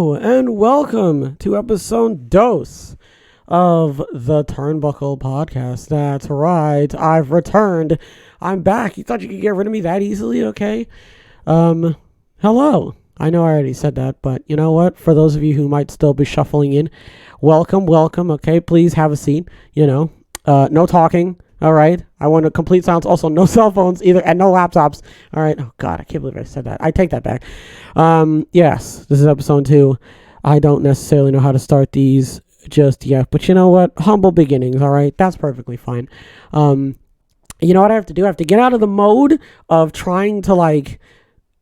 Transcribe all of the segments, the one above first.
Hello and welcome to episode dose of the Turnbuckle podcast. That's right, I've returned. I'm back. You thought you could get rid of me that easily? Okay. Hello. I know I already said that, but you know what? For those of you who might still be shuffling in, welcome. Okay, please have a seat. No talking. All right. I want a complete silence. Also, no cell phones either, and no laptops. All right. Oh God, I can't believe I said that. I take that back. Yes, this is episode 2. I don't necessarily know how to start these just yet, but you know what? Humble beginnings. All right, that's perfectly fine. You know what I have to do? I have to get out of the mode of trying to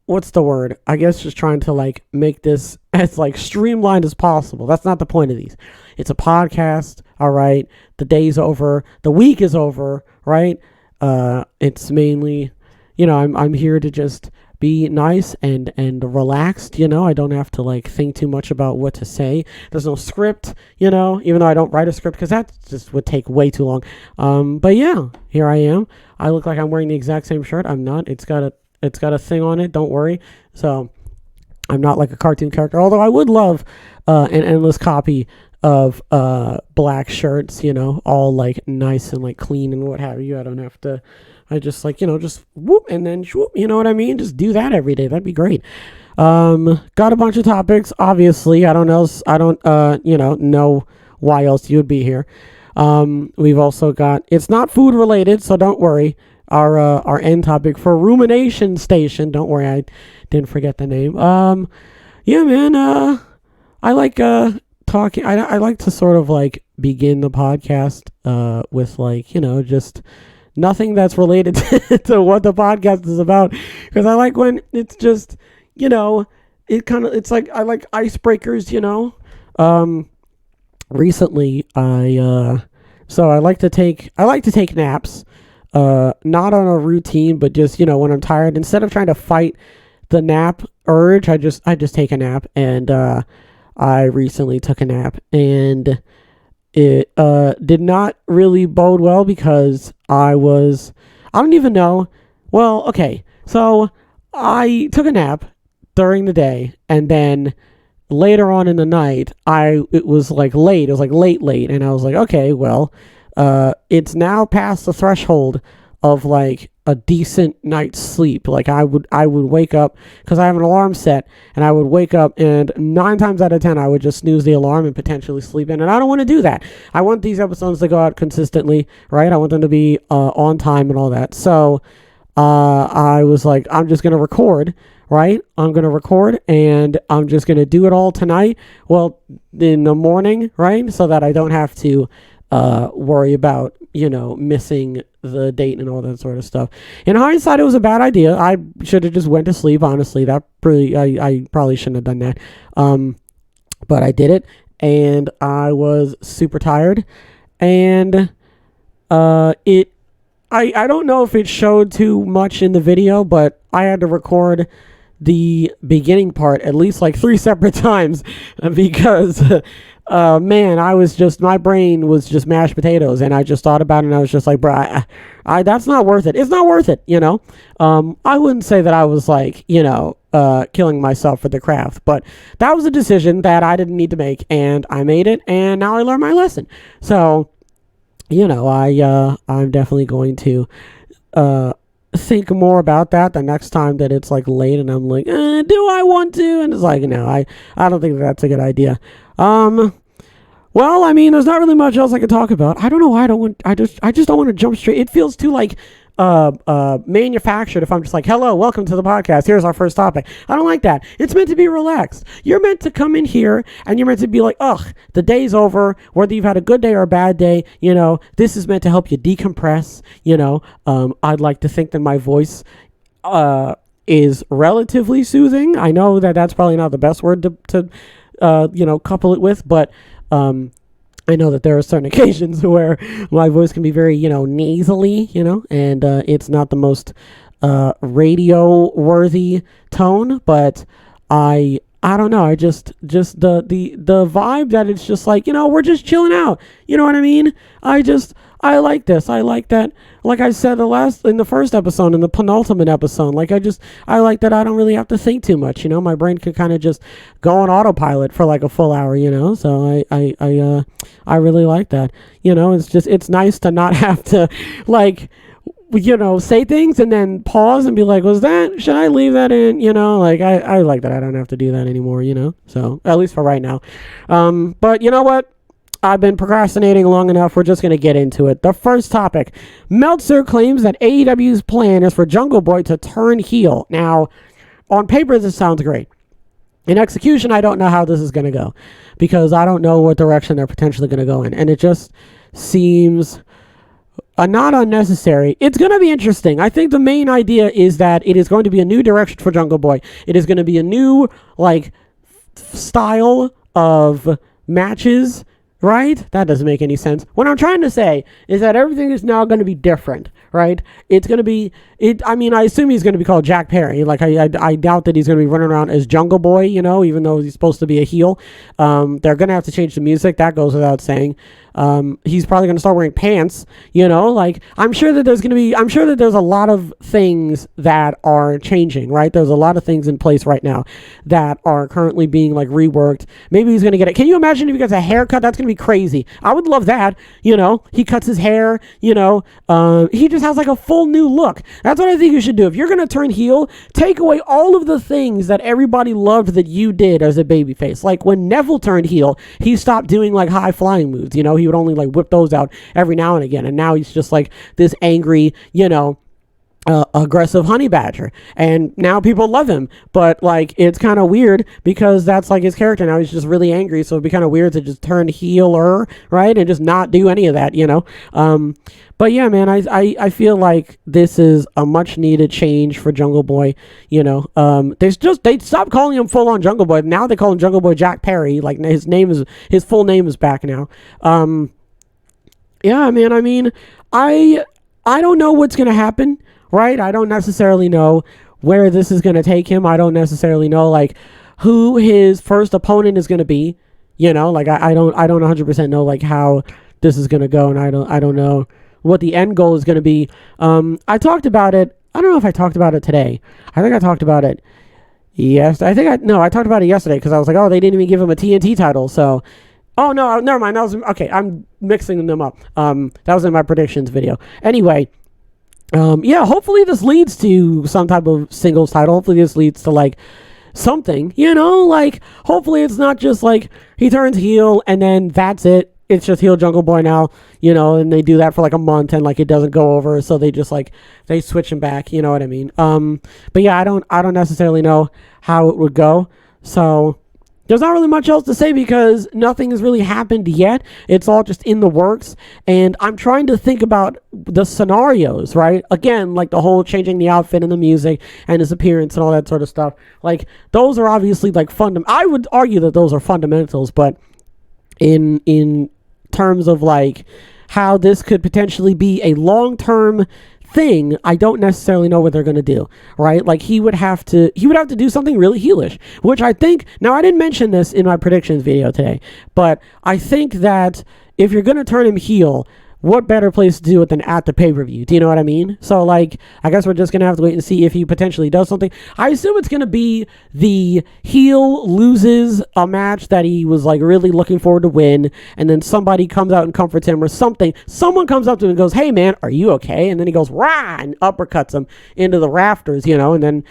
what's the word? I guess just trying to make this as streamlined as possible. That's not the point of these. It's a podcast, all right? The day's over. The week is over, right? It's mainly, I'm here to just be nice and relaxed, I don't have to think too much about what to say. There's no script, even though I don't write a script because that just would take way too long. But yeah, here I am. I look like I'm wearing the exact same shirt. I'm not. It's got a thing on it. Don't worry. So I'm not like a cartoon character, although I would love an endless copy of black shirts, all nice and clean and what have you. I don't have to. I just just whoop and then whoop. You know what I mean? Just do that every day. That'd be great. Got a bunch of topics. Obviously, I don't know why else you would be here. We've also got. It's not food related, so don't worry. Our end topic for Rumination Station. Don't worry, I didn't forget the name. Yeah, man. I like talking. I like to sort of begin the podcast with just nothing that's related to what the podcast is about, because I like when it's just it's like I like icebreakers. Recently I like to take naps. Not on a routine, but just when I'm tired, instead of trying to fight the nap urge, I just take a nap. And I recently took a nap, and it did not really bode well, because I don't even know. Well, okay, so I took a nap during the day, and then later on in the night, it was late. It was late, and I was like, okay, well, it's now past the threshold of a decent night's sleep. I would wake up, because I have an alarm set, and I would wake up, and 9 times out of 10 I would just snooze the alarm and potentially sleep in, and I don't want to do that. I want these episodes to go out consistently, right? I want them to be on time and all that. So I was like, I'm just gonna record, right? I'm gonna record, and I'm just gonna do it all tonight, well, in the morning, right? So that I don't have to worry about missing the date and all that sort of stuff. In hindsight, it was a bad idea. I should have just went to sleep. Honestly, I probably shouldn't have done that. But I did it, and I was super tired, and I don't know if it showed too much in the video, but I had to record the beginning part at least 3 separate times, because man, my brain was just mashed potatoes, and I just thought about it, and I was just like, bro, that's not worth it. It's not worth it, I wouldn't say that I was killing myself for the craft, but that was a decision that I didn't need to make, and I made it, and now I learned my lesson. So, I'm definitely going to think more about that the next time that it's late, and I'm like, do I want to? And it's no, I don't think that's a good idea. Well, I mean, there's not really much else I could talk about. I don't know why I just don't want to jump straight. It feels too manufactured if I'm just hello, welcome to the podcast, here's our first topic. I don't like that. It's meant to be relaxed. You're meant to come in here, and you're meant to be ugh, the day's over, whether you've had a good day or a bad day. This is meant to help you decompress. I'd like to think that my voice is relatively soothing. I know that that's probably not the best word to couple it with, but I know that there are certain occasions where my voice can be very, nasally, and it's not the most radio worthy tone, but I don't know. I just the vibe that it's just we're just chilling out. You know what I mean? I I like this. I like that. Like I said in the first episode, in the penultimate episode, I like that I don't really have to think too much. My brain could kind of just go on autopilot for like a full hour. So I really like that. It's nice to not have to like say things and then pause and be like, should I leave that in? I like that I don't have to do that anymore, so at least for right now. But you know what? I've been procrastinating long enough. We're just going to get into it. The first topic, Meltzer claims that AEW's plan is for Jungle Boy to turn heel. Now, on paper, this sounds great. In execution, I don't know how this is going to go because I don't know what direction they're potentially going to go in. And it just seems not unnecessary. It's going to be interesting. I think the main idea is that it is going to be a new direction for Jungle Boy. It is going to be a new, style of matches, right? That doesn't make any sense. What I'm trying to say is that everything is now going to be different, right? It's going to be, I assume he's going to be called Jack Perry. I doubt that he's going to be running around as Jungle Boy, even though he's supposed to be a heel. They're going to have to change the music. That goes without saying. He's probably going to start wearing pants, I'm sure that there's a lot of things that are changing, right? There's a lot of things in place right now that are currently being reworked. Maybe he's going to get it. Can you imagine if he gets a haircut? That's going to be crazy. I would love that. He cuts his hair, he just has a full new look. That's what I think you should do. If you're going to turn heel, take away all of the things that everybody loved that you did as a babyface. Like when Neville turned heel, he stopped doing high flying moves, he would only whip those out every now and again, and now he's just this angry, aggressive honey badger, and now people love him. But it's kind of weird because that's his character now. He's just really angry, so it'd be kind of weird to just turn healer, right, and just not do any of that, but yeah, man, I feel like this is a much needed change for Jungle Boy. They stopped calling him full on Jungle Boy. Now they call him Jungle Boy Jack Perry. His full name is back now. Yeah, man, I don't know what's gonna happen, right? I don't necessarily know where this is gonna take him. I don't necessarily know who his first opponent is gonna be. I don't 100% know how this is gonna go, and I don't know what the end goal is going to be. I talked about it. I don't know if I talked about it today. I think I talked about it. Yes, I talked about it yesterday because I was like, oh, they didn't even give him a TNT title. So, oh no, never mind. Okay. I'm mixing them up. That was in my predictions video. Anyway, yeah, hopefully this leads to some type of singles title. Hopefully this leads to something, hopefully it's not just he turns heel and then that's it. It's just heel Jungle Boy now, and they do that for a month and it doesn't go over, so they just they switch him back, you know what I mean? But yeah, I don't necessarily know how it would go. So there's not really much else to say because nothing has really happened yet. It's all just in the works, and I'm trying to think about the scenarios, right? Again, the whole changing the outfit and the music and his appearance and all that sort of stuff. Those are obviously I would argue that those are fundamentals, but in terms of how this could potentially be a long-term thing, I don't necessarily know what they're going to do, right? He would have to do something really heelish, which I think, now I didn't mention this in my predictions video today, but I think that if you're going to turn him heel, what better place to do it than at the pay-per-view? Do you know what I mean? So, I guess we're just going to have to wait and see if he potentially does something. I assume it's going to be the heel loses a match that he was, really looking forward to win, and then somebody comes out and comforts him or something. Someone comes up to him and goes, hey, man, are you okay? And then he goes, rah, and uppercuts him into the rafters, and then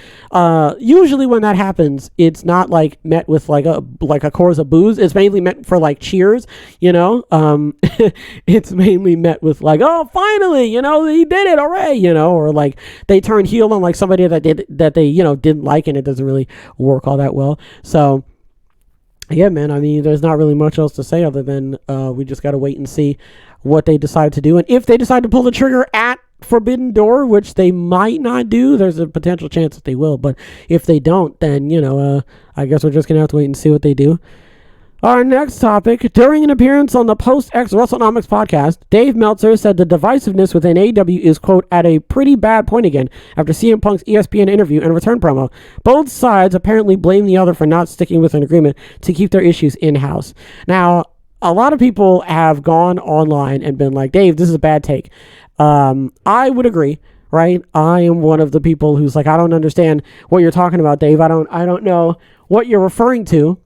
usually when that happens, it's not, met with, a chorus of boos. It's mainly meant for, cheers, It's mainly met with oh, finally, he did it, hooray, or they turn heel on somebody that they didn't like, and it doesn't really work all that well. So yeah, man, there's not really much else to say other than we just got to wait and see what they decide to do, and if they decide to pull the trigger at Forbidden Door, which they might not do, there's a potential chance that they will, but if they don't, then I guess we're just gonna have to wait and see what they do. Our next topic, during an appearance on the Post-X WrestleNomics podcast, Dave Meltzer said the divisiveness within AEW is, quote, at a pretty bad point again after CM Punk's ESPN interview and return promo. Both sides apparently blame the other for not sticking with an agreement to keep their issues in-house. Now, a lot of people have gone online and been like, Dave, this is a bad take. I would agree, right? I am one of the people who's like, I don't understand what you're talking about, Dave. I don't know what you're referring to,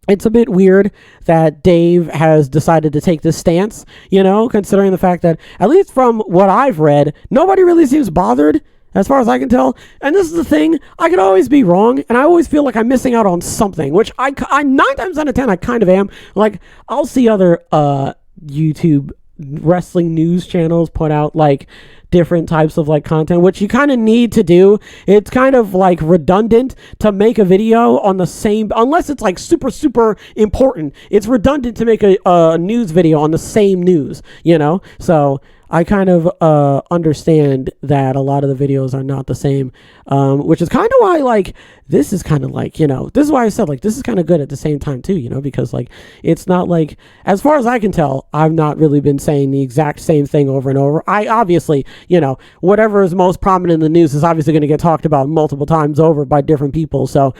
It's a bit weird that Dave has decided to take this stance, considering the fact that, at least from what I've read, nobody really seems bothered, as far as I can tell. And this is the thing, I could always be wrong, and I always feel like I'm missing out on something, which I 9 times out of 10, I kind of am. Like, I'll see other YouTube wrestling news channels put out, like, different types of like content, which you kind of need to do. It's kind of like redundant to make a video on the same, unless it's like super important. It's redundant to make a news video on the same news, so I kind of understand that a lot of the videos are not the same, which is kind of why, like, this is kind of like, this is why I said, like, this is kind of good at the same time too, because, like, it's not like, as far as I can tell, I've not really been saying the exact same thing over and over. I obviously, whatever is most prominent in the news is obviously going to get talked about multiple times over by different people. So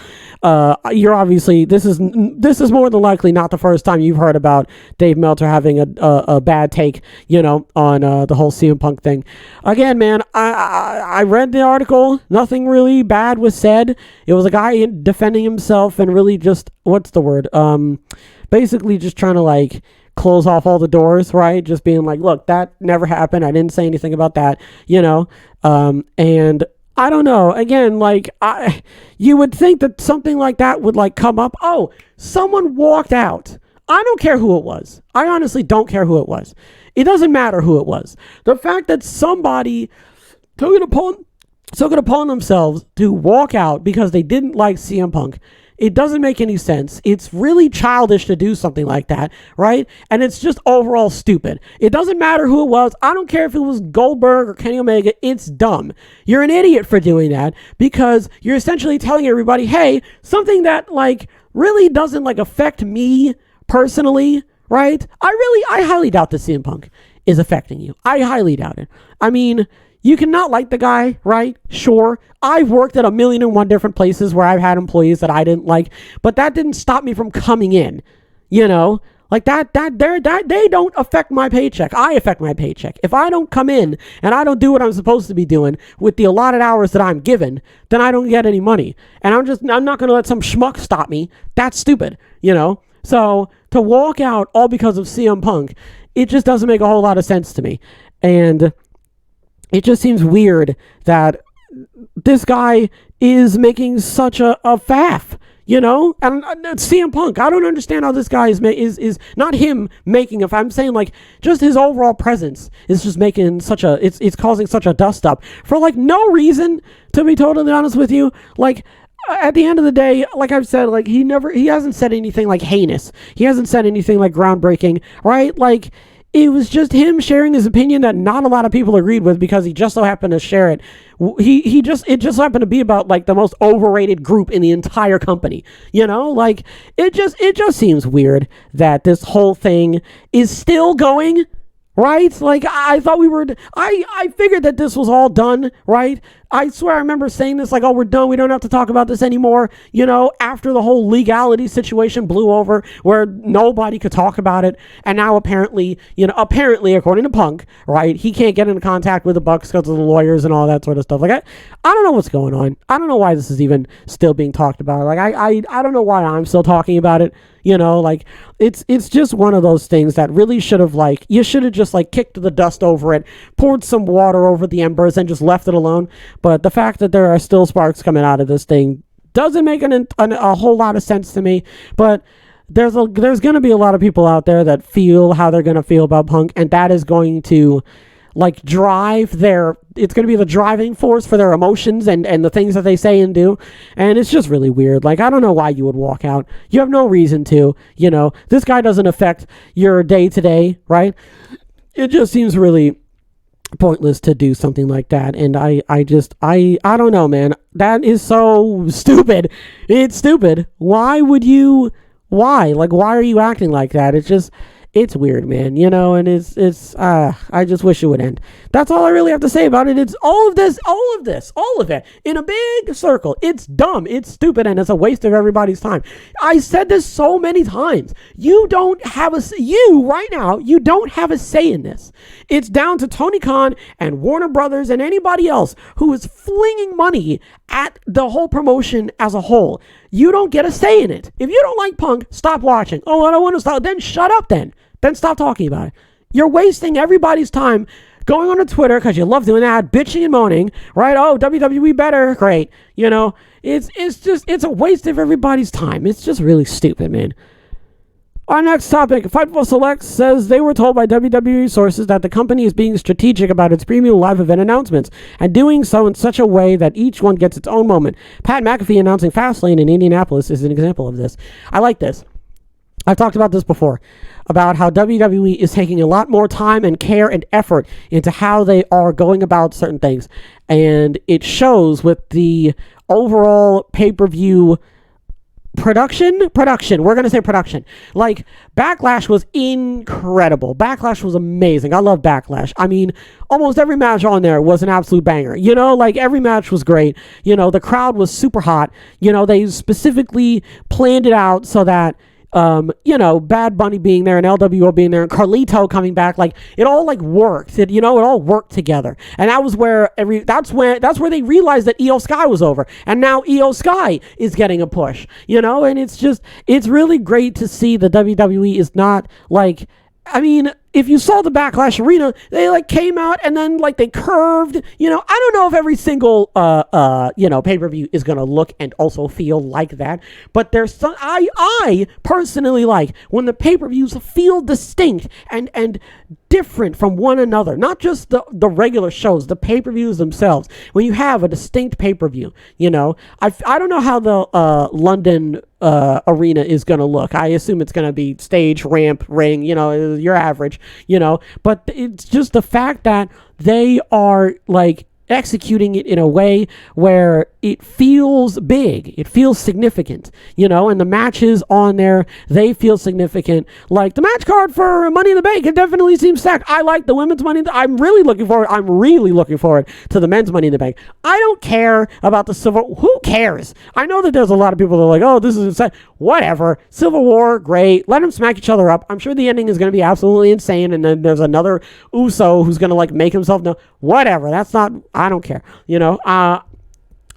you're obviously, this is more than likely not the first time you've heard about Dave Meltzer having a bad take, on the whole CM Punk thing. Again, man, I read the article. Nothing really bad was said. It was a guy defending himself and really just, what's the word? Basically just trying to, like, close off all the doors, right? Just being like, look, that never happened. I didn't say anything about that, and I don't know. Again, like, you would think that something like that would, like, come up. Oh, someone walked out. I don't care who it was. I honestly don't care who it was. It doesn't matter who it was. The fact that somebody took it upon themselves to walk out because they didn't like CM Punk, it doesn't make any sense. It's really childish to do something like that, right? And it's just overall stupid. It doesn't matter who it was. I don't care if it was Goldberg or Kenny Omega. It's dumb. You're an idiot for doing that because you're essentially telling everybody, hey, something that, like, really doesn't, like, affect me personally, right? I highly doubt that CM Punk is affecting you. I highly doubt it. I mean, you cannot like the guy, right? Sure. I've worked at 1,000,001 different places where I've had employees that I didn't like, but that didn't stop me from coming in, like that they don't affect my paycheck. I affect my paycheck. If I don't come in and I don't do what I'm supposed to be doing with the allotted hours that I'm given, then I don't get any money. And I'm not going to let some schmuck stop me. That's stupid, So to walk out all because of CM Punk, it just doesn't make a whole lot of sense to me. And it just seems weird that this guy is making such a faff, and CM Punk. I don't understand how this guy is not him making a. I'm saying, like, just his overall presence is just making such a. It's causing such a dust up for, like, no reason. To be totally honest with you, like. At the end of the day, like I've said, like, he hasn't said anything, like, heinous. He hasn't said anything, like, groundbreaking, right? Like, it was just him sharing his opinion that not a lot of people agreed with because he just so happened to share it. It just happened to be about, like, the most overrated group in the entire company, like, it just seems weird that this whole thing is still going. Right? Like, I thought I figured that this was all done, right? I swear I remember saying this, like, oh, we're done. We don't have to talk about this anymore. After the whole legality situation blew over where nobody could talk about it. And now apparently, according to Punk, right, he can't get into contact with the Bucks because of the lawyers and all that sort of stuff. Like, I don't know what's going on. I don't know why this is even still being talked about. Like, I don't know why I'm still talking about it. Like, it's just one of those things that really should have, like, you should have just, like, kicked the dust over it, poured some water over the embers, and just left it alone. But the fact that there are still sparks coming out of this thing doesn't make a whole lot of sense to me. But there's going to be a lot of people out there that feel how they're going to feel about Punk, and that is going to, like, it's going to be the driving force for their emotions and the things that they say and do. And it's just really weird. Like, I don't know why you would walk out. You have no reason to, this guy doesn't affect your day to day, right? It just seems really pointless to do something like that. And I don't know, man. That is so stupid. It's stupid. Why are you acting like that? it's weird, man, and it's I just wish it would end. That's all I really have to say about it. It's all of it in a big circle. It's dumb, it's stupid, and it's a waste of everybody's time. I said this so many times. You don't have a say in this. It's down to Tony Khan and Warner Brothers and anybody else who is flinging money at the whole promotion as a whole. You don't get a say in it. If you don't like Punk, stop watching. Oh, I don't want to stop. Then shut up then. Then stop talking about it. You're wasting everybody's time going on to Twitter because you love doing that, bitching and moaning, right? Oh, WWE better. Great. It's a waste of everybody's time. It's just really stupid, man. Our next topic, Fightful Select says they were told by WWE sources that the company is being strategic about its premium live event announcements and doing so in such a way that each one gets its own moment. Pat McAfee announcing Fastlane in Indianapolis is an example of this. I like this. I've talked about this before, about how WWE is taking a lot more time and care and effort into how they are going about certain things. And it shows with the overall pay-per-view production. We're going to say production. Like, Backlash was incredible. Backlash was amazing. I love Backlash. I mean, almost every match on there was an absolute banger. Every match was great. The crowd was super hot. They specifically planned it out so that Bad Bunny being there and LWO being there and Carlito coming back, like it all worked. It all worked together. And that was where that's where they realized that Io Sky was over. And now Io Sky is getting a push, and it's really great to see the WWE is not if you saw the Backlash Arena, they came out and then they curved. I don't know if every single pay-per-view is gonna look and also feel like that, but there's some I personally like when the pay-per-views feel distinct and different from one another, not just the regular shows, the pay-per-views themselves. When you have a distinct pay-per-view, I don't know how the London arena is going to look. I assume it's going to be stage, ramp, ring, your average, but it's just the fact that they are executing it in a way where it feels big, it feels significant, and the matches on there, they feel significant. Like the match card for Money in the Bank, it definitely seems stacked. I like the women's Money in the I'm really looking forward to the men's Money in the Bank. I don't care about the Civil. Who cares? I know that there's a lot of people that are like, oh, this is insane. Whatever. Civil War, great. Let them smack each other up. I'm sure the ending is going to be absolutely insane, and then there's another Uso who's going to make himself know. Whatever. That's not. I don't care.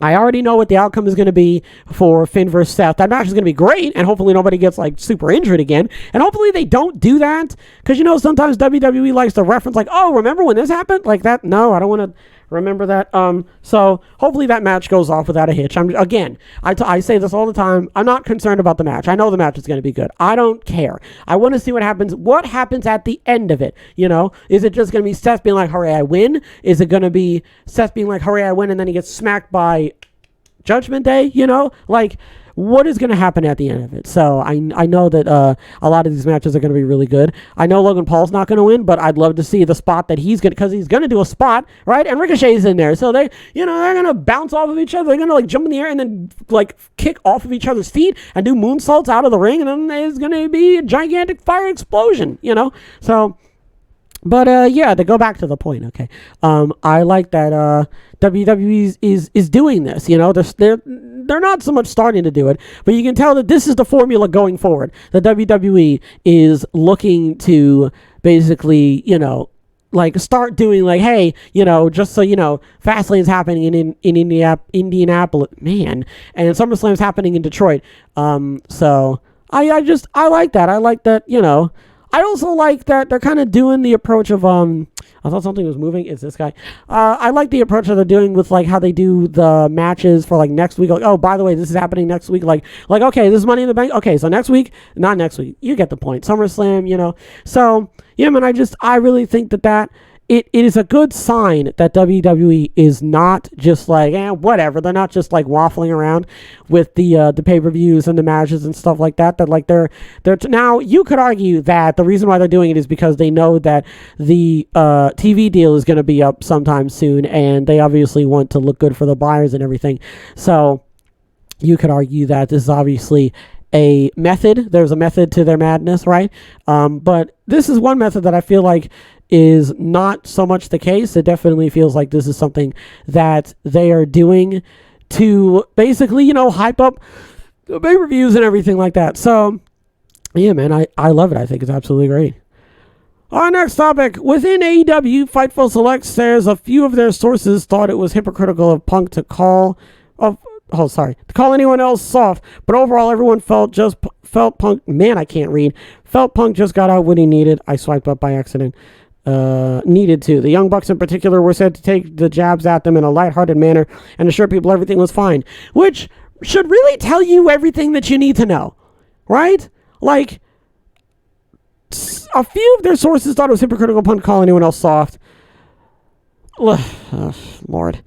I already know what the outcome is going to be for Finn versus Seth. That match is going to be great, and hopefully nobody gets super injured again. And hopefully they don't do that, because sometimes WWE likes to reference oh, remember when this happened? Like that? No, I don't want to remember that. So hopefully that match goes off without a hitch. I say this all the time. I'm not concerned about the match. I know the match is going to be good. I don't care. I want to see what happens. What happens at the end of it? Is it just going to be Seth being like, hooray, I win? Is it going to be Seth being like, hooray, I win, and then he gets smacked by Judgment Day? What is going to happen at the end of it? So I know that a lot of these matches are going to be really good. I know Logan Paul's not going to win, but I'd love to see the spot that he's going to, because he's going to do a spot, right? And Ricochet's in there. So they're going to bounce off of each other. They're going to jump in the air and then kick off of each other's feet and do moonsaults out of the ring. And then there's going to be a gigantic fire explosion, So, but to go back to the point, okay. I like that WWE is doing this. They're not so much starting to do it, but you can tell that this is the formula going forward. The WWE is looking to basically, start doing hey, just so Fastlane's happening in Indianapolis, man, and SummerSlam's happening in Detroit. So I like that. I like that. I also like that they're kind of doing the approach of I thought something was moving. It's this guy. I like the approach that they're doing with how they do the matches for next week. Oh, by the way, this is happening next week. Okay, this is Money in the Bank. Okay, so not next week. You get the point. SummerSlam, So yeah, man, I really think that it is a good sign that WWE is not just whatever. They're not just waffling around with the pay-per-views and the matches and stuff like that. That they're now, you could argue that the reason why they're doing it is because they know that the TV deal is going to be up sometime soon, and they obviously want to look good for the buyers and everything. So you could argue that this is obviously a method. There's a method to their madness, right? But this is one method that I feel like is not so much the case. It definitely feels like this is something that they are doing to basically, hype up the pay-per-views and everything like that. So, yeah, man, I love it. I think it's absolutely great. Our next topic. Within AEW, Fightful Select says a few of their sources thought it was hypocritical of Punk to call anyone else soft, but overall everyone felt Punk, man, I can't read, felt Punk just got out what he needed. I swiped up by accident. Needed to. The Young Bucks in particular were said to take the jabs at them in a lighthearted manner and assure people everything was fine, which should really tell you everything that you need to know, right? Like, a few of their sources thought it was hypocritical Punk to call anyone else soft. Lord.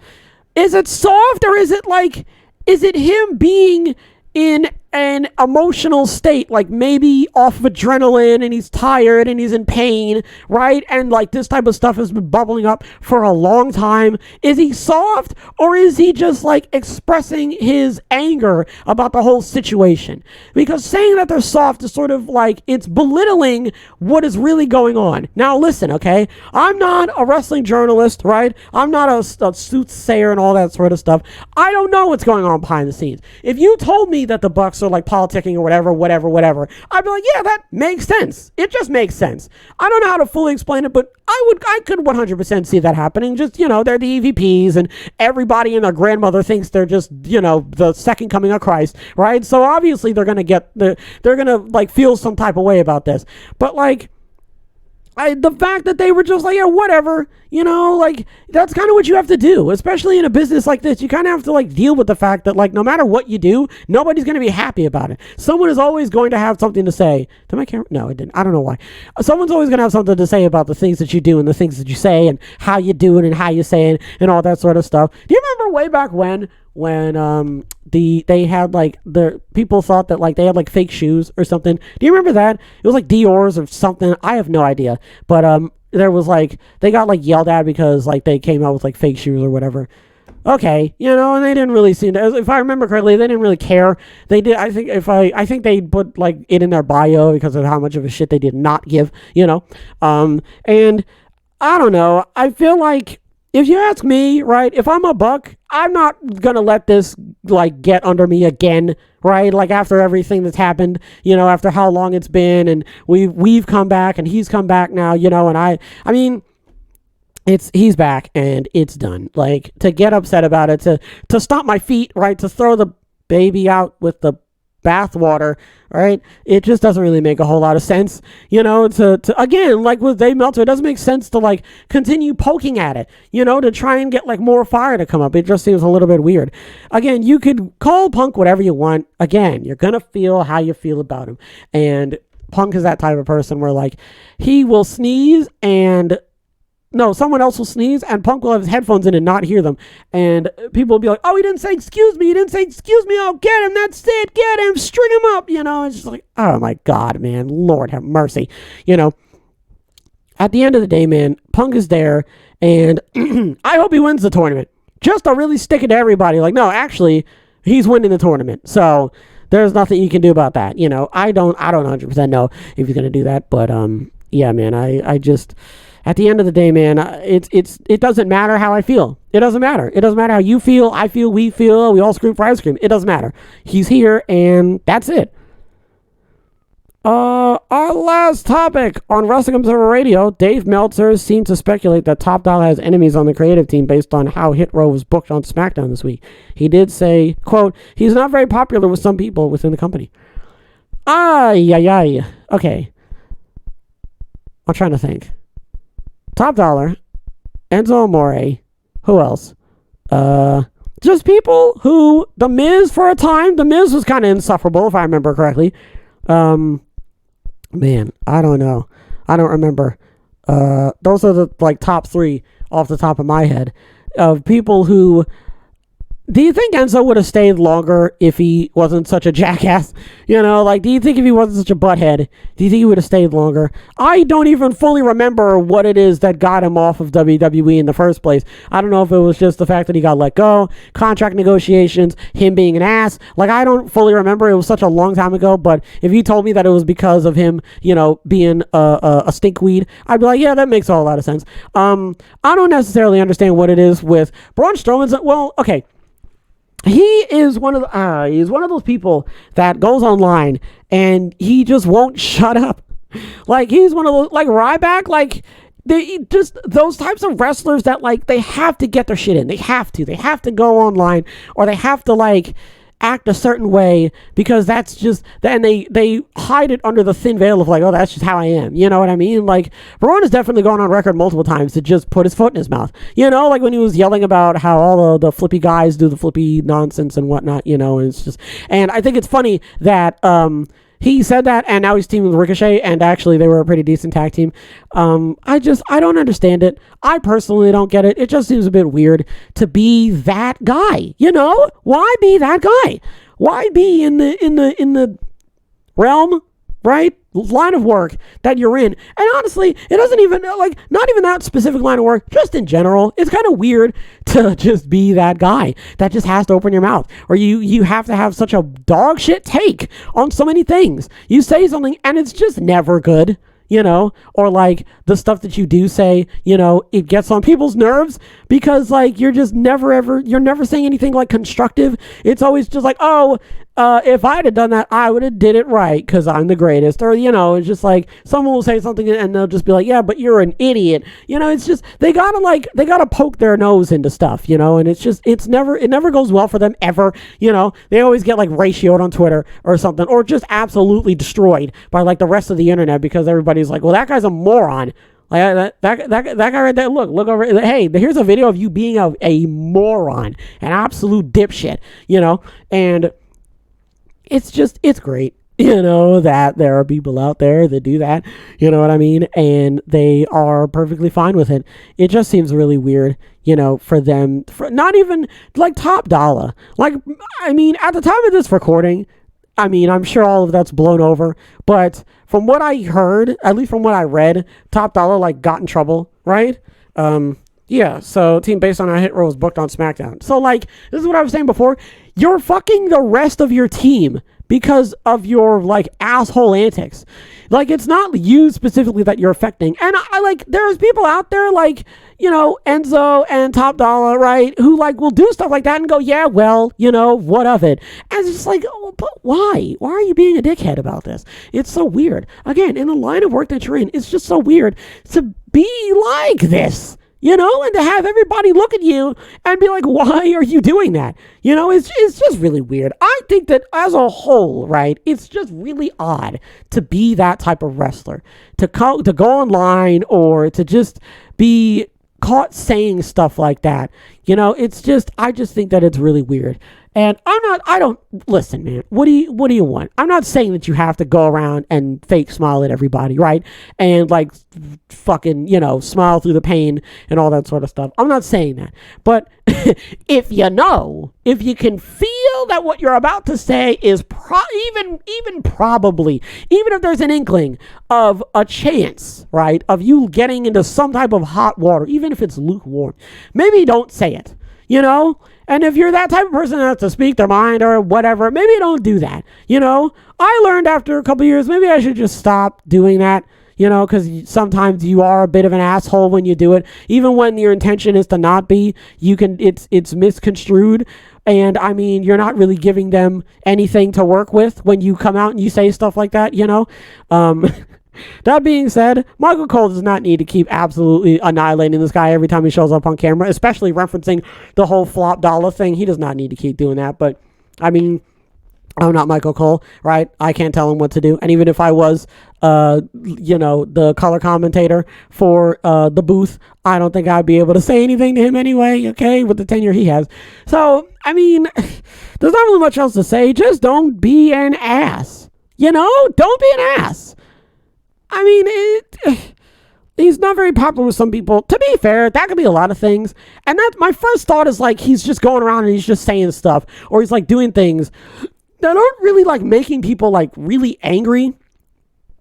Is it soft, or is it him being in an emotional state, like maybe off of adrenaline and he's tired and he's in pain, right? And like this type of stuff has been bubbling up for a long time. Is he soft, or is he just like expressing his anger about the whole situation? Because saying that they're soft is sort of like, it's belittling what is really going on. Now listen, okay? I'm not a wrestling journalist, right? I'm not a soothsayer and all that sort of stuff. I don't know what's going on behind the scenes. If you told me that the Bucks are like politicking or whatever, I'd be like, yeah, that makes sense. It just makes sense. I don't know how to fully explain it, but I could 100% see that happening. Just, they're the EVPs and everybody and their grandmother thinks they're just, the second coming of Christ, right? So obviously they're going to like feel some type of way about this. But like, the fact that they were just like, yeah, whatever, like, that's kind of what you have to do, especially in a business like this. You kind of have to like deal with the fact that like no matter what you do, nobody's going to be happy about it. Someone is always going to have something to say. Did my camera? No, it didn't. I don't know why. Someone's always going to have something to say about the things that you do and the things that you say and how you do it and how you say it and all that sort of stuff. Do you remember way back when they had like, the people thought that like they had like fake shoes or something? Do you remember that? It was like Dior's or something. I have no idea. But there was like, they got like yelled at because like they came out with like fake shoes or whatever. Okay, and they didn't really seem to, if I remember correctly, they didn't really care. They did, I think they put like it in their bio because of how much of a shit they did not give, and I don't know. I feel like, if you ask me, right, if I'm a Buck, I'm not going to let this, like, get under me again, right? Like, after everything that's happened, after how long it's been, and we've come back, and he's come back now, and I mean, he's back, and it's done. Like, to get upset about it, to stomp my feet, right, to throw the baby out with the bathwater, right? It just doesn't really make a whole lot of sense, to again, like with Dave Meltzer, it doesn't make sense to like continue poking at it, to try and get like more fire to come up. It just seems a little bit weird. Again, you could call Punk whatever you want. Again, you're gonna feel how you feel about him, and Punk is that type of person where like he will sneeze and someone else will sneeze and Punk will have his headphones in and not hear them. And people will be like, oh, he didn't say excuse me. Oh, get him. That's it. Get him. String him up. It's just like, oh my God, man. Lord have mercy. At the end of the day, man, Punk is there. And I hope he wins the tournament. Just to really stick it to everybody. Like, no, actually, he's winning the tournament. So there's nothing you can do about that. I don't 100% know if he's going to do that. But, yeah, man, I just... At the end of the day, man, it doesn't matter how I feel. It doesn't matter. It doesn't matter how you feel, I feel, we all scream for ice cream. It doesn't matter. He's here, and that's it. Our last topic on Wrestling Observer Radio, Dave Meltzer seemed to speculate that Top Dollar has enemies on the creative team based on how Hit Row was booked on SmackDown this week. He did say, quote, he's not very popular with some people within the company. Okay. I'm trying to think. Top Dollar, Enzo Amore, who else? Just people who, The Miz for a time, The Miz was kind of insufferable if I remember correctly. Man, I don't know. I don't remember. Those are the like top three off the top of my head of people who do you think Enzo would have stayed longer if he wasn't such a jackass? You know, like, do you think if he wasn't such a butthead, do you think he would have stayed longer? I don't even fully remember what it is that got him off of WWE in the first place. I don't know if it was just the fact that he got let go, contract negotiations, him being an ass. Like, I don't fully remember. It was such a long time ago, but if you told me that it was because of him, you know, being a stinkweed, I'd be like, yeah, that makes a lot of sense. I don't necessarily understand what it is with Braun Strowman's. Well, okay. He is one of those people that goes online and he just won't shut up. Like, he's one of those, like Ryback, like, they just those types of wrestlers that, like, they have to get their shit in. They have to go online, or they have to, like, act a certain way, because that's just, and they hide it under the thin veil of, like, oh, that's just how I am. You know what I mean? Like, Braun has definitely gone on record multiple times to just put his foot in his mouth. You know, like when he was yelling about how all the flippy guys do the flippy nonsense and whatnot, you know, and it's just, and I think it's funny that, he said that, and now he's teaming with Ricochet, and actually they were a pretty decent tag team. I don't understand it. I personally don't get it. It just seems a bit weird to be that guy. You know, why be that guy? Why be in the realm, right, line of work that you're in? And honestly, it doesn't even, like, not even that specific line of work, just in general, it's kind of weird to just be that guy that just has to open your mouth, or you have to have such a dog shit take on so many things. You say something and it's just never good, you know, or like the stuff that you do say, you know, it gets on people's nerves because, like, you're just you're never saying anything like constructive. It's always just like, oh, if I'd have done that, I would have did it right because I'm the greatest. Or, you know, it's just like someone will say something and they'll just be like, yeah, but you're an idiot. You know, it's just, they gotta poke their nose into stuff, you know, and it's just, it never goes well for them ever. You know, they always get like ratioed on Twitter or something, or just absolutely destroyed by like the rest of the internet because everybody's like, well, that guy's a moron. Like that guy right there, look over. Hey, here's a video of you being a moron, an absolute dipshit, you know, and it's great, you know, that there are people out there that do that, you know what I mean, and they are perfectly fine with it. It just seems really weird, you know, for them, for not even like Top Dollar. Like, I mean, at the time of this recording, I mean, I'm sure all of that's blown over, but from what I heard, at least from what I read, Top Dollar, like, got in trouble, right? Yeah, so team based on our hit row was booked on SmackDown. So, like, this is what I was saying before. You're fucking the rest of your team because of your, like, asshole antics. Like, it's not you specifically that you're affecting. And I like, there's people out there like, you know, Enzo and Top Dollar, right, who, like, will do stuff like that and go, yeah, well, you know, what of it? And it's just like, oh, but why? Why are you being a dickhead about this? It's so weird. Again, in the line of work that you're in, it's just so weird to be like this. You know, and to have everybody look at you and be like, why are you doing that? You know, it's just really weird. I think that as a whole, right, it's just really odd to be that type of wrestler, to go online or to just be caught saying stuff like that. You know, I just think that it's really weird. And I don't, listen, man, what do you want? I'm not saying that you have to go around and fake smile at everybody, right? And like fucking, you know, smile through the pain and all that sort of stuff. I'm not saying that. But if you can feel that what you're about to say is even probably, even if there's an inkling of a chance, right, of you getting into some type of hot water, even if it's lukewarm, maybe don't say it, you know? And if you're that type of person that has to speak their mind or whatever, maybe don't do that. You know, I learned after a couple years, maybe I should just stop doing that, you know, because sometimes you are a bit of an asshole when you do it. Even when your intention is to not be, it's misconstrued. And I mean, you're not really giving them anything to work with when you come out and you say stuff like that, you know. That being said, Michael Cole does not need to keep absolutely annihilating this guy every time he shows up on camera, especially referencing the whole flop dollar thing. He does not need to keep doing that. But, I mean, I'm not Michael Cole, right? I can't tell him what to do. And even if I was, you know, the color commentator for the booth, I don't think I'd be able to say anything to him anyway, okay, with the tenure he has. So, I mean, there's not really much else to say. Just don't be an ass. You know? Don't be an ass. I mean, He's not very popular with some people. To be fair, that could be a lot of things. And that my first thought is like he's just going around and he's just saying stuff, or he's like doing things that aren't really like making people like really angry.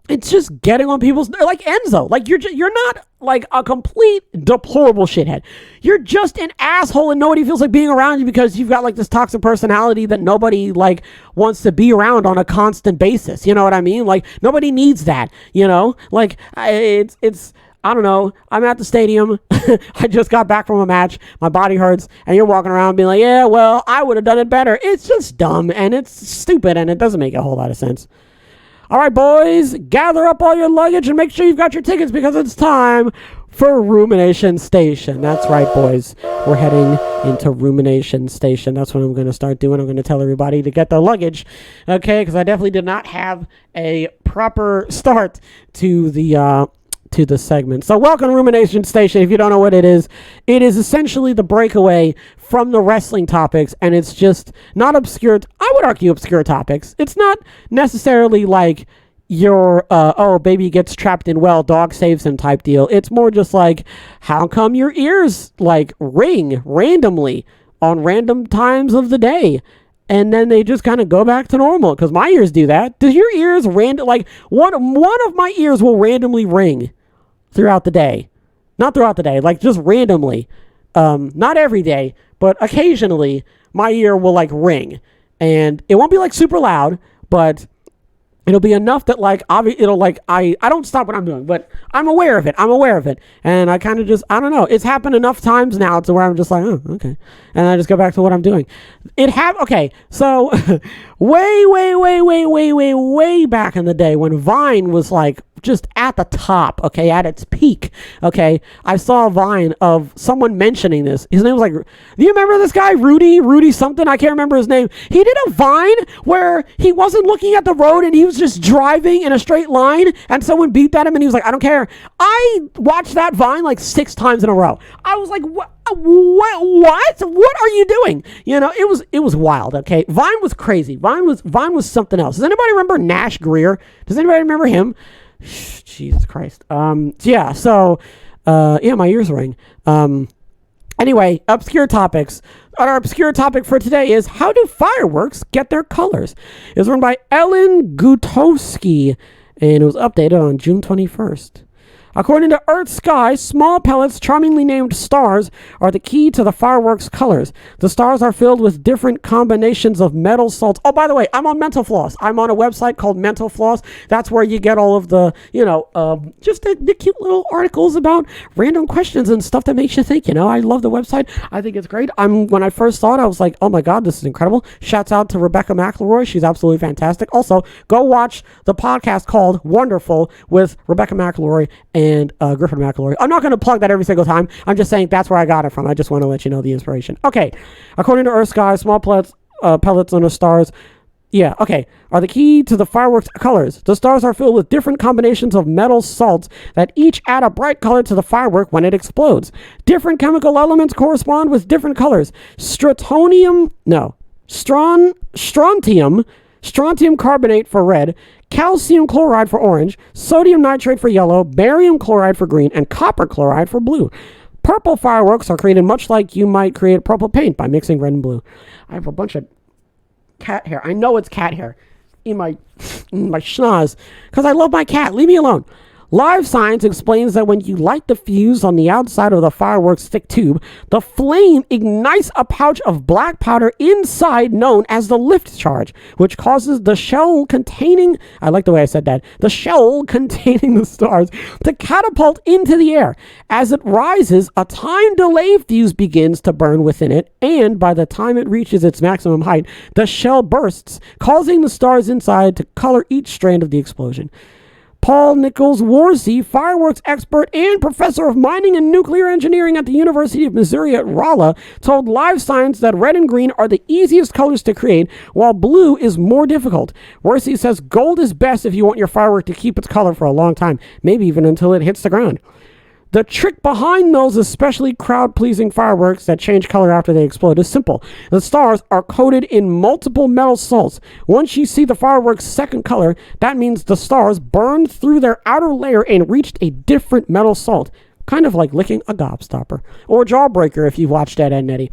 It's just getting on people's, like Enzo. Like you're not like a complete deplorable shithead. You're just an asshole and nobody feels like being around you because you've got like this toxic personality that nobody like wants to be around on a constant basis. You know what I mean? Like nobody needs that, you know? Like it's I don't know. I'm at the stadium. I just got back from a match. My body hurts. And you're walking around being like, yeah, well, I would have done it better. It's just dumb and it's stupid and it doesn't make a whole lot of sense. All right, boys, gather up all your luggage and make sure you've got your tickets because it's time for Rumination Station. That's right, boys. We're heading into Rumination Station. That's what I'm going to start doing. I'm going to tell everybody to get their luggage, okay, because I definitely did not have a proper start to the segment. So welcome to Rumination Station. If you don't know what it is essentially the breakaway from the wrestling topics, and it's just not obscure. I would argue obscure topics. It's not necessarily like your oh, baby gets trapped in well, dog saves him type deal. It's more just like, how come your ears like ring randomly on random times of the day? And then they just kind of go back to normal, because my ears do that. Does your ears like one of my ears will randomly ring throughout the day? Not throughout the day, like just randomly. Not every day, but occasionally my ear will like ring, and it won't be like super loud, but it'll be enough that like it'll like I don't stop what I'm doing, but I'm aware of it. And I kind of just, I don't know. It's happened enough times now to where I'm just like, oh, okay. And I just go back to what I'm doing. Okay. So way back in the day when Vine was like just at the top, okay, at its peak, okay, I saw a Vine of someone mentioning this. His name was like, do you remember this guy, Rudy something? I can't remember his name. He did a Vine where he wasn't looking at the road and he was just driving in a straight line, and someone beeped at him and he was like, I don't care. I watched that Vine like 6 times in a row. I was like, what are you doing? You know, it was wild. Okay, Vine was crazy. Vine was something else. Does anybody remember Nash Greer? Does anybody remember him? Jesus Christ. Yeah, so my ears ring. Anyway, obscure topics. Our obscure topic for today is, how do fireworks get their colors? It was written by Ellen Gutowski, and it was updated on June 21st. According to Earth Sky, small pellets, charmingly named stars, are the key to the fireworks' colors. The stars are filled with different combinations of metal salts. Oh, by the way, I'm on Mental Floss. I'm on a website called Mental Floss. That's where you get all of the, just the cute little articles about random questions and stuff that makes you think. You know, I love the website. I think it's great. When I first saw it, I was like, oh my God, this is incredible. Shouts out to Rebecca McElroy. She's absolutely fantastic. Also, go watch the podcast called Wonderful with Rebecca McElroy and Griffin McElroy. I'm not going to plug that every single time. I'm just saying that's where I got it from. I just want to let you know the inspiration. Okay. According to Earth Sky, small pellets on the stars, are the key to the fireworks colors. The stars are filled with different combinations of metal salts that each add a bright color to the firework when it explodes. Different chemical elements correspond with different colors. Strontium carbonate for red, calcium chloride for orange, sodium nitrate for yellow, barium chloride for green, and copper chloride for blue. Purple fireworks are created much like you might create purple paint by mixing red and blue. I have a bunch of cat hair. I know it's cat hair in my schnoz because I love my cat. Leave me alone. Live Science explains that when you light the fuse on the outside of the fireworks thick tube, the flame ignites a pouch of black powder inside known as the lift charge, which causes the shell containing, I like the way I said that, the shell containing the stars to catapult into the air. As it rises, a time delay fuse begins to burn within it, and by the time it reaches its maximum height, the shell bursts, causing the stars inside to color each strand of the explosion. Paul Nichols-Worsey, fireworks expert and professor of mining and nuclear engineering at the University of Missouri at Rolla, told Live Science that red and green are the easiest colors to create, while blue is more difficult. Worsey says gold is best if you want your firework to keep its color for a long time, maybe even until it hits the ground. The trick behind those especially crowd-pleasing fireworks that change color after they explode is simple. The stars are coated in multiple metal salts. Once you see the fireworks' second color, that means the stars burned through their outer layer and reached a different metal salt. Kind of like licking a gobstopper. Or a jawbreaker if you've watched Ed, Edd n Eddy.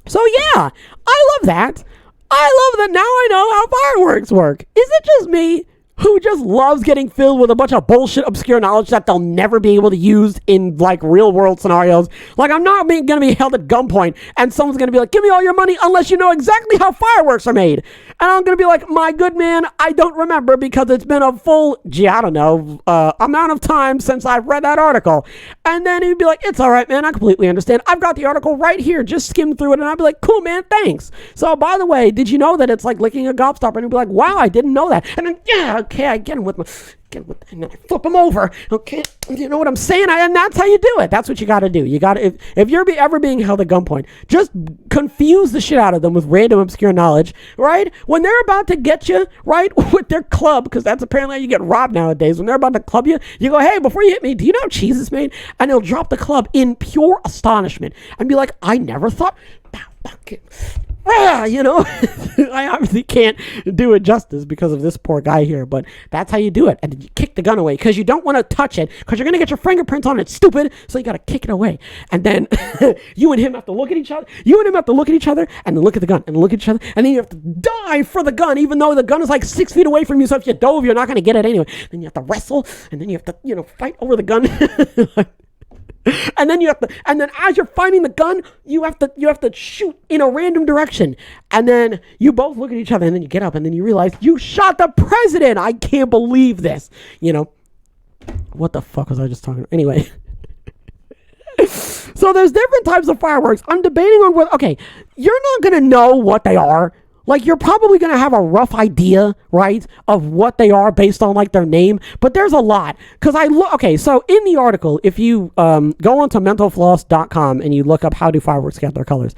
So yeah, I love that. I love that now I know how fireworks work. Is it just me who just loves getting filled with a bunch of bullshit, obscure knowledge that they'll never be able to use in, like, real-world scenarios? Like, I'm not going to be held at gunpoint, and someone's going to be like, give me all your money unless you know exactly how fireworks are made. And I'm going to be like, my good man, I don't remember because it's been a full, amount of time since I've read that article. And then he'd be like, it's all right, man, I completely understand. I've got the article right here. Just skim through it, and I'd be like, cool, man, thanks. So, by the way, did you know that it's like licking a gobstopper? And he'd be like, wow, I didn't know that. And then, yeah, okay, I get him with my, and then I flip him over. Okay, you know what I'm saying? And that's how you do it. That's what you got to do. You got to, if you're ever being held at gunpoint, just confuse the shit out of them with random obscure knowledge, right? When they're about to get you, right, with their club, because that's apparently how you get robbed nowadays. When they're about to club you, you go, hey, before you hit me, do you know how cheese is made? And they'll drop the club in pure astonishment and be like, I never thought. You know, I obviously can't do it justice because of this poor guy here, but that's how you do it. And then you kick the gun away because you don't want to touch it because you're going to get your fingerprints on it, stupid. So you got to kick it away. And then you and him have to look at each other. And then look at the gun and look at each other. And then you have to dive for the gun, even though the gun is like 6 feet away from you. So if you dove, you're not going to get it anyway. Then you have to wrestle and then you have to, fight over the gun. And then as you're finding the gun, you have to shoot in a random direction. And then you both look at each other and then you get up and then you realize you shot the president. I can't believe this. What the fuck was I just talking about? Anyway. So there's different types of fireworks. I'm debating on whether, okay, you're not going to know what they are. Like, you're probably going to have a rough idea, right, of what they are based on, like, their name. But there's a lot. Because okay, so in the article, if you go onto mentalfloss.com and you look up how do fireworks get their colors,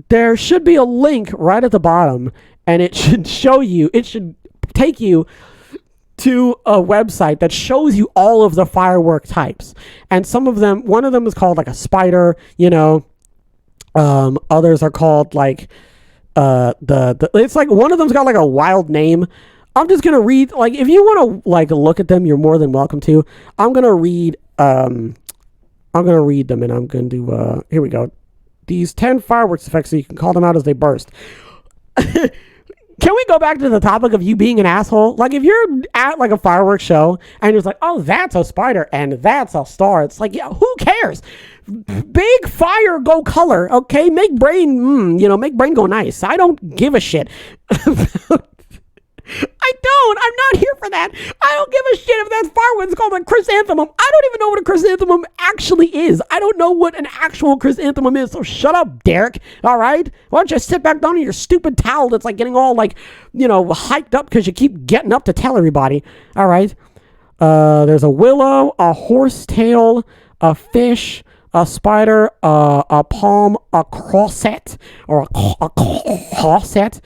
there should be a link right at the bottom. And it should take you to a website that shows you all of the firework types. And one of them is called, like, a spider, others are called, like... it's like one of them's got like a wild name. I'm just gonna read, like, if you want to like look at them, you're more than welcome to. I'm gonna read them, and I'm gonna do here we go. These 10 fireworks effects, so you can call them out as they burst. Can we go back to the topic of you being an asshole? Like, if you're at like a fireworks show and you're like, oh, that's a spider and that's a star, it's like, yeah, who cares? Big fire, go color, okay? Make brain go nice. I don't give a shit. I'm not here for that. I don't give a shit if that's fireworks called a chrysanthemum. I don't even know what a chrysanthemum actually is. I don't know what an actual chrysanthemum is, so shut up, Derek, all right? Why don't you sit back down on your stupid towel that's like getting all like, hyped up because you keep getting up to tell everybody, all right? There's a willow, a horsetail, a fish, a spider, a palm, a crosset, or a crosset,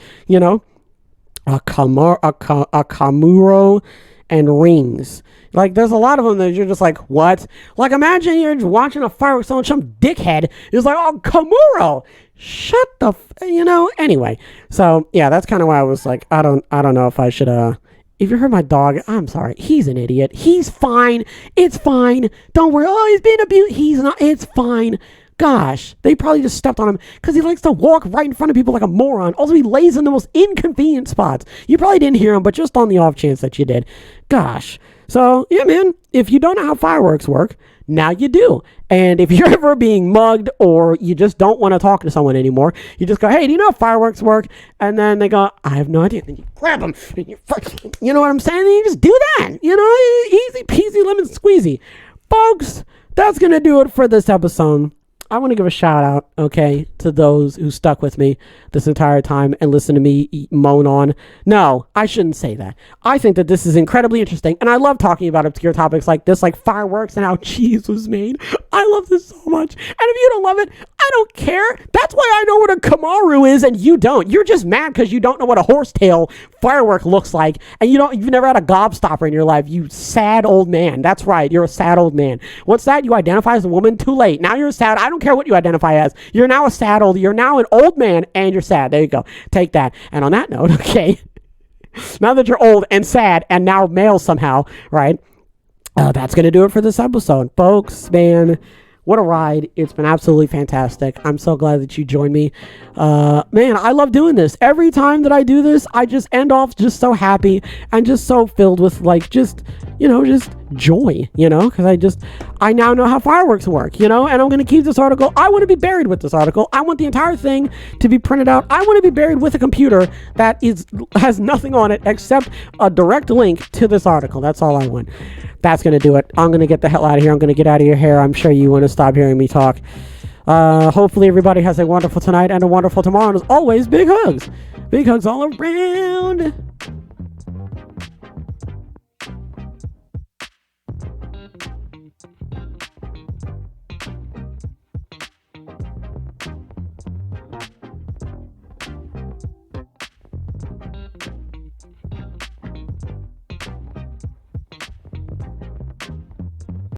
a kamuro, and rings. Like, there's a lot of them that you're just like, what? Like, imagine you're watching a fireworks, some dickhead is like, oh, kamuro. Shut the, anyway. So, yeah, that's kind of why I was like, I don't know if I should, if you heard my dog, I'm sorry. He's an idiot. He's fine. It's fine. Don't worry. Oh, he's being abused. He's not. It's fine. Gosh, they probably just stepped on him because he likes to walk right in front of people like a moron. Also, he lays in the most inconvenient spots. You probably didn't hear him, but just on the off chance that you did. Gosh. So, yeah, man, if you don't know how fireworks work, now you do. And if you're ever being mugged or you just don't want to talk to someone anymore, you just go, hey, do you know how fireworks work? And then they go, I have no idea. And then you grab them. And you know what I'm saying? And you just do that. Easy peasy lemon squeezy. Folks, that's going to do it for this episode. I want to give a shout out, okay, to to those who stuck with me this entire time and listen to me moan on. No, I shouldn't say that. I think that this is incredibly interesting, and I love talking about obscure topics like this, like fireworks and how cheese was made. I love this so much. And if you don't love it, I don't care. That's why I know what a Kamaru is and you don't. You're just mad because you don't know what a horsetail firework looks like, and you've never had a gobstopper in your life, you sad old man. That's right, you're a sad old man. What's that? You identify as a woman? Too late. Now you're sad. I don't care what you identify as. You're now you're now an old man and you're sad. There you go. Take that. And on that note, okay, now that you're old and sad and now male somehow, right? That's going to do it for this episode. Folks, man, what a ride. It's been absolutely fantastic. I'm so glad that you joined me. Man, I love doing this. Every time that I do this, I just end off just so happy and just so filled with just joy, because I now know how fireworks work, and I'm going to keep this article. I want to be buried with this article. I want the entire thing to be printed out. I want to be buried with a computer that has nothing on it except a direct link to this article. That's all I want. That's going to do it. I'm going to get the hell out of here. I'm going to get out of your hair. I'm sure you want to stop hearing me talk. Hopefully everybody has a wonderful tonight and a wonderful tomorrow. And as always, big hugs. Big hugs all around.